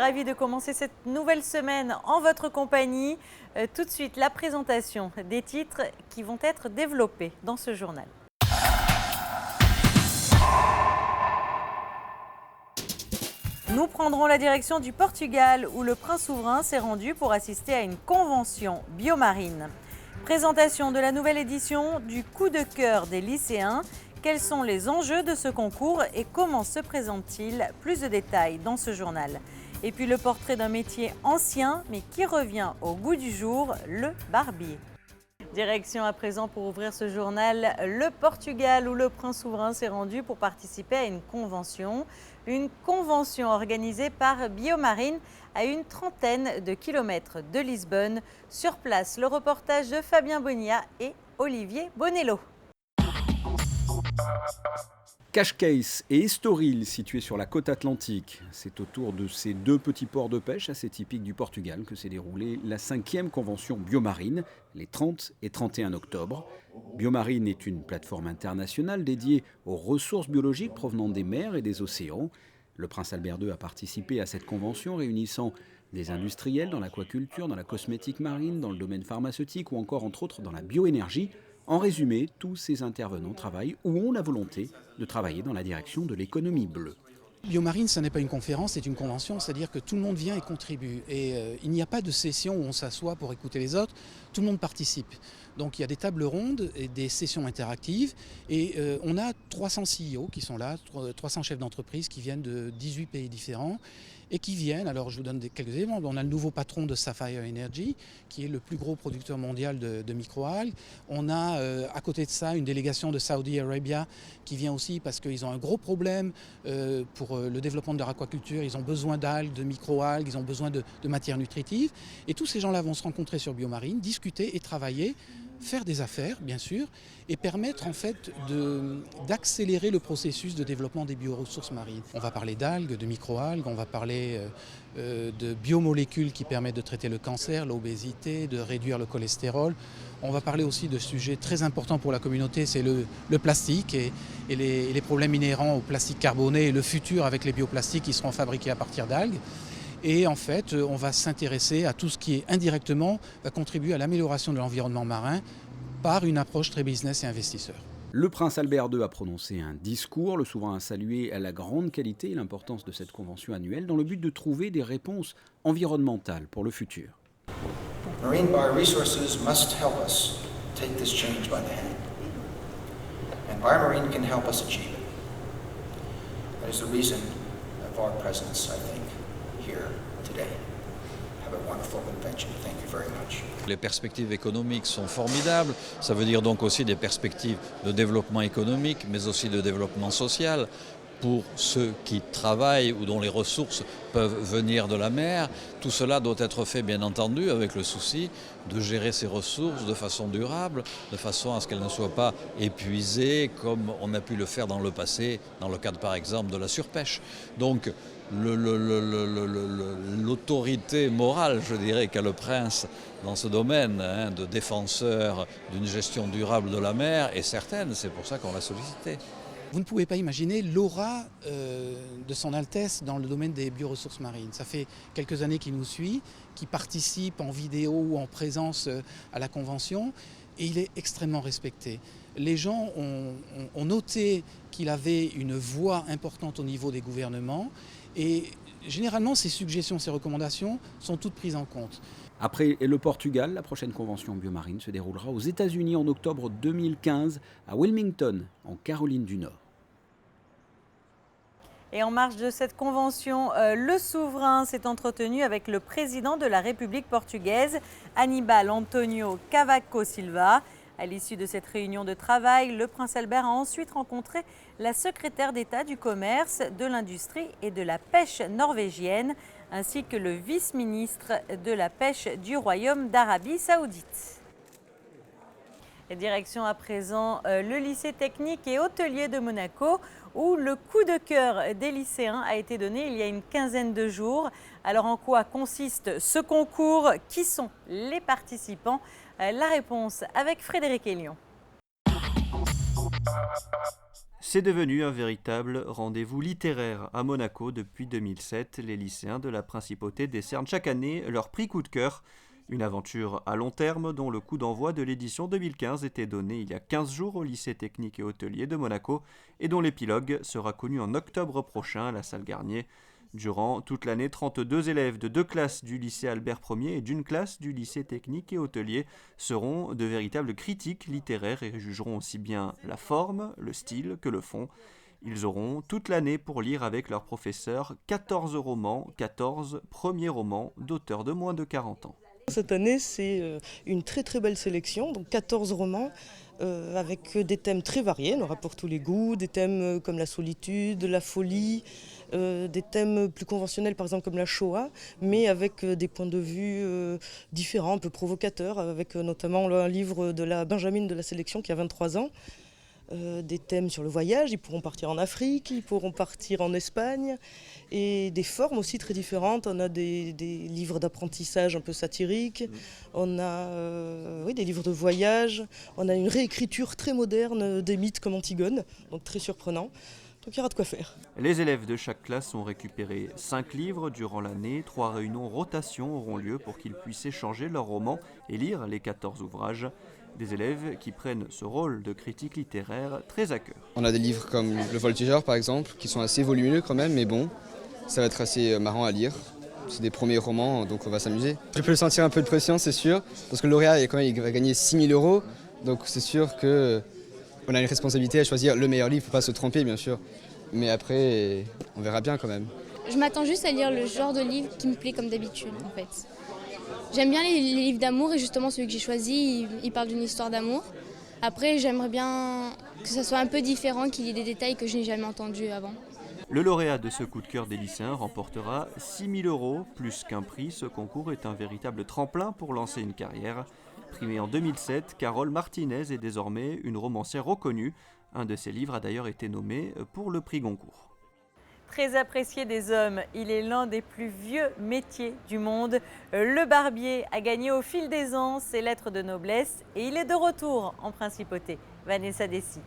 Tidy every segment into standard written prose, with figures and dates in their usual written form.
ravie de commencer cette nouvelle semaine en votre compagnie. Tout de suite, la présentation des titres qui vont être développés dans ce journal. Nous prendrons la direction du Portugal où le prince souverain s'est rendu pour assister à une convention biomarine. Présentation de la nouvelle édition du coup de cœur des lycéens. Quels sont les enjeux de ce concours et comment se présente-t-il? Plus de détails dans ce journal. Et puis le portrait d'un métier ancien mais qui revient au goût du jour, le barbier. Direction à présent pour ouvrir ce journal, le Portugal où le prince souverain s'est rendu pour participer à une convention organisée par Biomarine à une trentaine de kilomètres de Lisbonne. Sur place, le reportage de Fabien Bonilla et Olivier Bonello. Cascais et Estoril, situés sur la côte atlantique. C'est autour de ces deux petits ports de pêche assez typiques du Portugal que s'est déroulée la 5e convention biomarine, les 30 et 31 octobre. Biomarine est une plateforme internationale dédiée aux ressources biologiques provenant des mers et des océans. Le prince Albert II a participé à cette convention réunissant des industriels dans l'aquaculture, dans la cosmétique marine, dans le domaine pharmaceutique ou encore entre autres dans la bioénergie. En résumé, tous ces intervenants travaillent ou ont la volonté de travailler dans la direction de l'économie bleue. Biomarine, ce n'est pas une conférence, c'est une convention, c'est-à-dire que tout le monde vient et contribue. Et il n'y a pas de session où on s'assoit pour écouter les autres, tout le monde participe. Donc il y a des tables rondes et des sessions interactives. Et on a 300 CEO qui sont là, 300 chefs d'entreprise qui viennent de 18 pays différents. Et qui viennent, alors je vous donne quelques éléments, on a le nouveau patron de Sapphire Energy, qui est le plus gros producteur mondial de microalgues. On a à côté de ça une délégation de Saudi Arabia qui vient aussi parce qu'ils ont un gros problème pour le développement de leur aquaculture. Ils ont besoin d'algues, de microalgues, ils ont besoin de matières nutritives. Et tous ces gens-là vont se rencontrer sur Biomarine, discuter et travailler, faire des affaires bien sûr, et permettre en fait d'accélérer le processus de développement des bioressources marines. On va parler d'algues, de microalgues, on va parler de biomolécules qui permettent de traiter le cancer, l'obésité, de réduire le cholestérol. On va parler aussi de sujets très importants pour la communauté, c'est le plastique et les problèmes inhérents au plastique carboné et le futur avec les bioplastiques qui seront fabriqués à partir d'algues. Et en fait, on va s'intéresser à tout ce qui est indirectement va contribuer à l'amélioration de l'environnement marin par une approche très business et investisseur. Le prince Albert II a prononcé un discours. Le souverain a salué la grande qualité et l'importance de cette convention annuelle dans le but de trouver des réponses environnementales pour le futur. Marine bioresources must help us take this change by the hand. And Biomarine can help us achieve it. That is the reason of our presence, I think, here today. Have a wonderful convention. Thank you very much. Les perspectives économiques sont formidables, ça veut dire donc aussi des perspectives de développement économique, mais aussi de développement social pour ceux qui travaillent ou dont les ressources peuvent venir de la mer. Tout cela doit être fait bien entendu avec le souci de gérer ces ressources de façon durable, de façon à ce qu'elles ne soient pas épuisées comme on a pu le faire dans le passé, dans le cadre par exemple de la surpêche. Donc l'autorité morale, je dirais, qu'a le prince dans ce domaine de défenseur d'une gestion durable de la mer est certaine, c'est pour ça qu'on l'a sollicité. Vous ne pouvez pas imaginer l'aura de son Altesse dans le domaine des bioressources marines. Ça fait quelques années qu'il nous suit, qu'il participe en vidéo ou en présence à la convention et il est extrêmement respecté. Les gens ont noté qu'il avait une voix importante au niveau des gouvernements et généralement ses suggestions, ses recommandations sont toutes prises en compte. Après le Portugal, la prochaine convention biomarine se déroulera aux États-Unis en octobre 2015 à Wilmington, en Caroline du Nord. Et en marge de cette convention, le souverain s'est entretenu avec le président de la République portugaise, Aníbal António Cavaco Silva. À l'issue de cette réunion de travail, le prince Albert a ensuite rencontré la secrétaire d'État du commerce, de l'industrie et de la pêche norvégienne, ainsi que le vice-ministre de la pêche du Royaume d'Arabie Saoudite. Et direction à présent le lycée technique et hôtelier de Monaco, où le coup de cœur des lycéens a été donné il y a une quinzaine de jours. Alors en quoi consiste ce concours? Qui sont les participants? La réponse avec Frédéric Hélion. C'est devenu un véritable rendez-vous littéraire à Monaco depuis 2007. Les lycéens de la Principauté décernent chaque année leur prix coup de cœur. Une aventure à long terme dont le coup d'envoi de l'édition 2015 était donné il y a 15 jours au lycée technique et hôtelier de Monaco et dont l'épilogue sera connu en octobre prochain à la salle Garnier. Durant toute l'année, 32 élèves de 2 classes du lycée Albert Ier et d'une classe du lycée technique et hôtelier seront de véritables critiques littéraires et jugeront aussi bien la forme, le style que le fond. Ils auront toute l'année pour lire avec leurs professeurs 14 romans, 14 premiers romans d'auteurs de moins de 40 ans. Cette année, c'est une très très belle sélection, donc 14 romans avec des thèmes très variés, il y en aura pour tous les goûts, des thèmes comme la solitude, la folie, des thèmes plus conventionnels par exemple comme la Shoah, mais avec des points de vue différents, un peu provocateurs, avec notamment un livre de la Benjamin de la sélection qui a 23 ans. Des thèmes sur le voyage, ils pourront partir en Afrique, ils pourront partir en Espagne, et des formes aussi très différentes. On a des livres d'apprentissage un peu satiriques, on a des livres de voyage, on a une réécriture très moderne des mythes comme Antigone, donc très surprenant. Donc il y aura de quoi faire. Les élèves de chaque classe ont récupéré 5 livres durant l'année. 3 réunions rotation auront lieu pour qu'ils puissent échanger leurs romans et lire les 14 ouvrages. Des élèves qui prennent ce rôle de critique littéraire très à cœur. On a des livres comme Le Voltigeur par exemple, qui sont assez volumineux quand même, mais bon, ça va être assez marrant à lire. C'est des premiers romans, donc on va s'amuser. Je peux sentir un peu de pression, c'est sûr, parce que le lauréat il va gagner 6 000 €, donc c'est sûr qu'on a une responsabilité à choisir le meilleur livre, il ne faut pas se tromper bien sûr, mais après on verra bien quand même. Je m'attends juste à lire le genre de livre qui me plaît comme d'habitude en fait. J'aime bien les livres d'amour et justement celui que j'ai choisi, il parle d'une histoire d'amour. Après, j'aimerais bien que ça soit un peu différent, qu'il y ait des détails que je n'ai jamais entendus avant. Le lauréat de ce coup de cœur des lycéens remportera 6 000 €. Plus qu'un prix, ce concours est un véritable tremplin pour lancer une carrière. Primée en 2007, Carole Martinez est désormais une romancière reconnue. Un de ses livres a d'ailleurs été nommé pour le prix Goncourt. Très apprécié des hommes, il est l'un des plus vieux métiers du monde. Le barbier a gagné au fil des ans ses lettres de noblesse et il est de retour en principauté. Vanessa Dessy.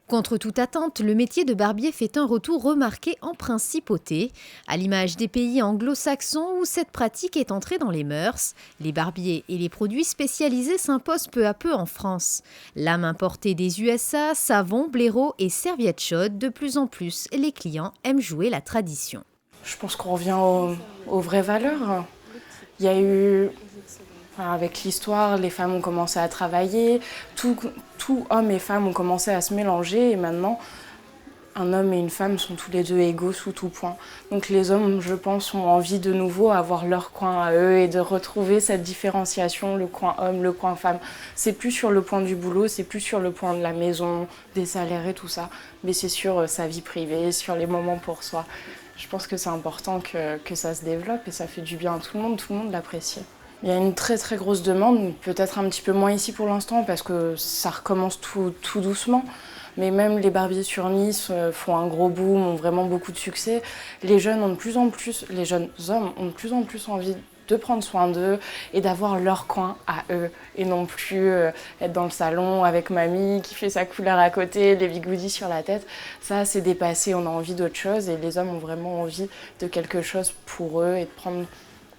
Contre toute attente, le métier de barbier fait un retour remarqué en principauté. À l'image des pays anglo-saxons où cette pratique est entrée dans les mœurs, les barbiers et les produits spécialisés s'imposent peu à peu en France. Lames importées des USA, savons, blaireaux et serviettes chaudes, de plus en plus, les clients aiment jouer la tradition. Je pense qu'on revient aux vraies valeurs. Il y a eu... Avec l'histoire, les femmes ont commencé à travailler, tout hommes et femmes ont commencé à se mélanger et maintenant, un homme et une femme sont tous les deux égaux sous tout point. Donc les hommes, je pense, ont envie de nouveau avoir leur coin à eux et de retrouver cette différenciation, le coin homme, le coin femme. C'est plus sur le point du boulot, c'est plus sur le point de la maison, des salaires et tout ça, mais c'est sur sa vie privée, sur les moments pour soi. Je pense que c'est important que ça se développe et ça fait du bien à tout le monde l'apprécie. Il y a une très très grosse demande, peut-être un petit peu moins ici pour l'instant parce que ça recommence tout doucement. Mais même les barbiers sur Nice font un gros boom, ont vraiment beaucoup de succès. Les jeunes hommes ont de plus en plus envie de prendre soin d'eux et d'avoir leur coin à eux. Et non plus être dans le salon avec mamie qui fait sa couleur à côté, les bigoudis sur la tête. Ça, c'est dépassé, on a envie d'autre chose et les hommes ont vraiment envie de quelque chose pour eux et de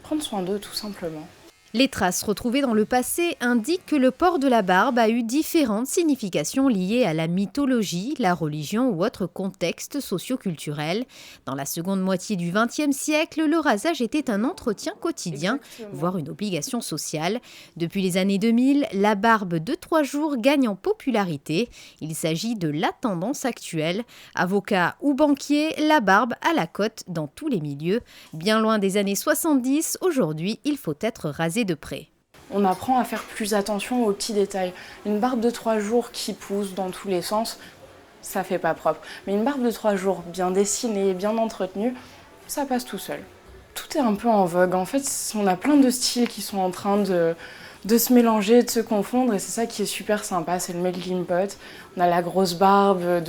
prendre soin d'eux tout simplement. Les traces retrouvées dans le passé indiquent que le port de la barbe a eu différentes significations liées à la mythologie, la religion ou autre contexte socio-culturel. Dans la seconde moitié du XXe siècle, le rasage était un entretien quotidien, voire une obligation sociale. Depuis les années 2000, la barbe de 3 jours gagne en popularité. Il s'agit de la tendance actuelle. Avocat ou banquier, la barbe à la cote dans tous les milieux. Bien loin des années 70, aujourd'hui, il faut être rasé de près. On apprend à faire plus attention aux petits détails. Une barbe de 3 jours qui pousse dans tous les sens, ça fait pas propre. Mais une barbe de 3 jours bien dessinée, bien entretenue, ça passe tout seul. Tout est un peu en vogue. En fait, on a plein de styles qui sont en train de se mélanger, de se confondre et c'est ça qui est super sympa, c'est le melting pot. On a la grosse barbe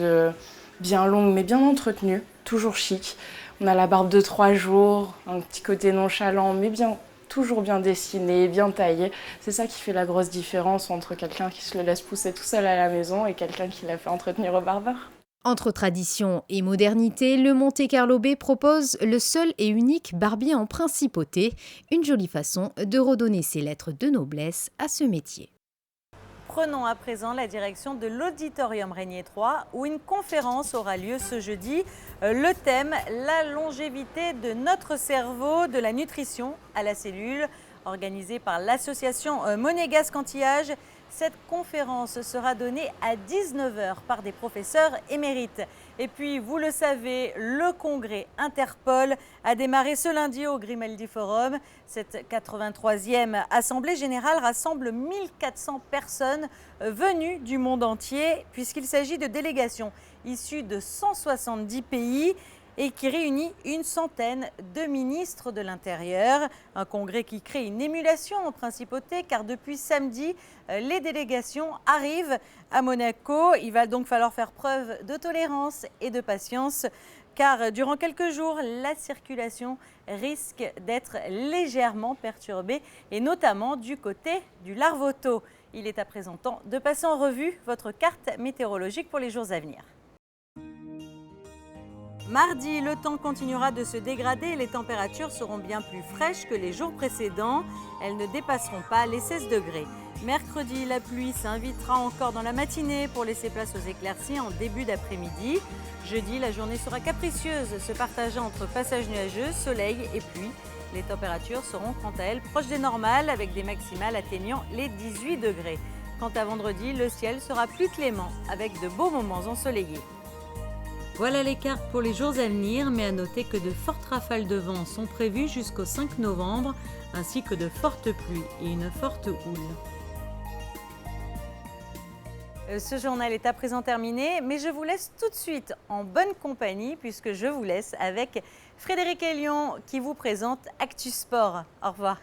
bien longue mais bien entretenue, toujours chic. On a la barbe de 3 jours, un petit côté nonchalant mais bien toujours bien dessiné, bien taillé. C'est ça qui fait la grosse différence entre quelqu'un qui se le laisse pousser tout seul à la maison et quelqu'un qui l'a fait entretenir au barbeur. Entre tradition et modernité, le Monte-Carlo Bay propose le seul et unique barbier en principauté, une jolie façon de redonner ses lettres de noblesse à ce métier. Prenons à présent la direction de l'Auditorium Régnier 3 où une conférence aura lieu ce jeudi. Le thème, la longévité de notre cerveau, de la nutrition à la cellule, organisée par l'association Monégasque Anti-Âge. Cette conférence sera donnée à 19 h par des professeurs émérites. Et puis, vous le savez, le congrès Interpol a démarré ce lundi au Grimaldi Forum. Cette 83e Assemblée générale rassemble 1400 personnes venues du monde entier, puisqu'il s'agit de délégations issues de 170 pays et qui réunit une centaine de ministres de l'Intérieur. Un congrès qui crée une émulation en principauté, car depuis samedi, les délégations arrivent à Monaco. Il va donc falloir faire preuve de tolérance et de patience, car durant quelques jours, la circulation risque d'être légèrement perturbée, et notamment du côté du Larvoto. Il est à présent temps de passer en revue votre carte météorologique pour les jours à venir. Mardi, le temps continuera de se dégrader et les températures seront bien plus fraîches que les jours précédents. Elles ne dépasseront pas les 16 degrés. Mercredi, la pluie s'invitera encore dans la matinée pour laisser place aux éclaircies en début d'après-midi. Jeudi, la journée sera capricieuse, se partageant entre passages nuageux, soleil et pluie. Les températures seront quant à elles proches des normales avec des maximales atteignant les 18 degrés. Quant à vendredi, le ciel sera plus clément avec de beaux moments ensoleillés. Voilà les cartes pour les jours à venir, mais à noter que de fortes rafales de vent sont prévues jusqu'au 5 novembre, ainsi que de fortes pluies et une forte houle. Ce journal est à présent terminé, mais je vous laisse tout de suite en bonne compagnie, puisque je vous laisse avec Frédéric Elion qui vous présente Actu Sport. Au revoir.